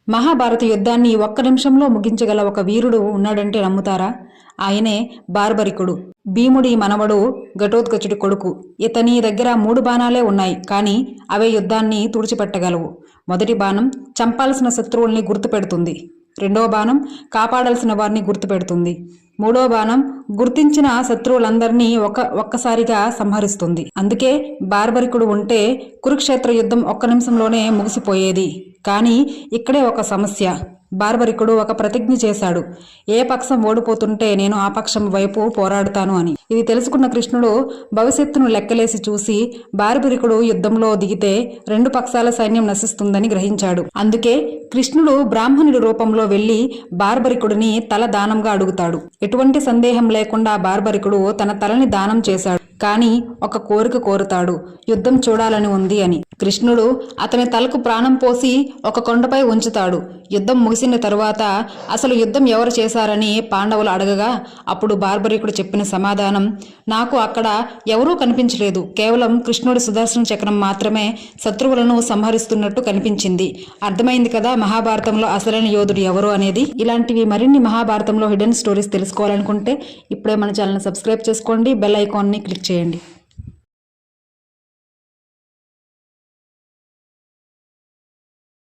మహాభారత యుద్ధాన్ని ఒక్క నిమిషంలో ముగించగల ఒక వీరుడు ఉన్నాడంటే నమ్ముతారా? ఆయనే బార్బరికుడు. భీముడి మనవడు ఘటోత్కచుడి కొడుకు. ఇతని దగ్గర 3 బాణాలే ఉన్నాయి, కానీ అవే యుద్ధాన్ని తుడిచిపెట్టగలవు. మొదటి బాణం చంపాల్సిన శత్రువుల్ని గుర్తుపెడుతుంది. రెండో బాణం కాపాడాల్సిన వారిని గుర్తుపెడుతుంది. మూడో బాణం గుర్తించిన శత్రువులందరినీ ఒక్కసారిగా సంహరిస్తుంది. అందుకే బార్బరికుడు ఉంటే కురుక్షేత్ర యుద్ధం ఒక్క నిమిషంలోనే ముగిసిపోయేది. కానీ ఇక్కడే ఒక సమస్య. బార్బరికుడు ఒక ప్రతిజ్ఞ చేశాడు. ఏ పక్షం ఓడిపోతుంటే నేను ఆ పక్షం వైపు పోరాడుతాను అని. ఇది తెలుసుకున్న కృష్ణుడు భవిష్యత్తును లెక్కలేసి చూసి బార్బరికుడు యుద్ధంలో దిగితే 2 పక్షాల సైన్యం నశిస్తుందని గ్రహించాడు. అందుకే కృష్ణుడు బ్రాహ్మణుడి రూపంలో వెళ్లి బార్బరికుడిని తల దానంగా అడుగుతాడు. ఎటువంటి సందేహం లేకుండా బార్బరికుడు తన తలని దానం చేశాడు. కానీ ఒక కోరిక కోరుతాడు, యుద్ధం చూడాలని ఉంది అని. కృష్ణుడు అతని తలకు ప్రాణం పోసి ఒక కొండపై ఉంచుతాడు. యుద్ధం ముగిసిన తరువాత అసలు యుద్ధం ఎవరు చేశారని పాండవులు అడగగా అప్పుడు బార్బరికుడు చెప్పిన సమాధానం, నాకు అక్కడ ఎవరూ కనిపించలేదు. కేవలం కృష్ణుడి సుదర్శన చక్రం మాత్రమే శత్రువులను సంహరిస్తున్నట్టు కనిపించింది. అర్థమైంది కదా మహాభారతంలో అసలైన యోధుడు ఎవరు అనేది. ఇలాంటివి మరిన్ని మహాభారతంలో హిడెన్ స్టోరీస్ తెలుసుకోవాలనుకుంటే ఇప్పుడే మన ఛానల్ని సబ్స్క్రైబ్ చేసుకోండి, బెల్ ఐకాన్ని క్లిక్ చేయండి.